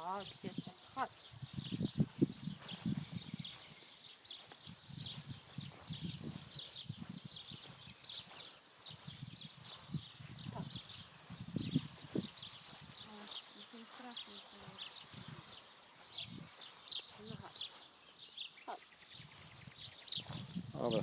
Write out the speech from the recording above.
Chodź, piesek, chodź. Tak. O, to strasznie to jest. No chodź. Chodź. Dobra.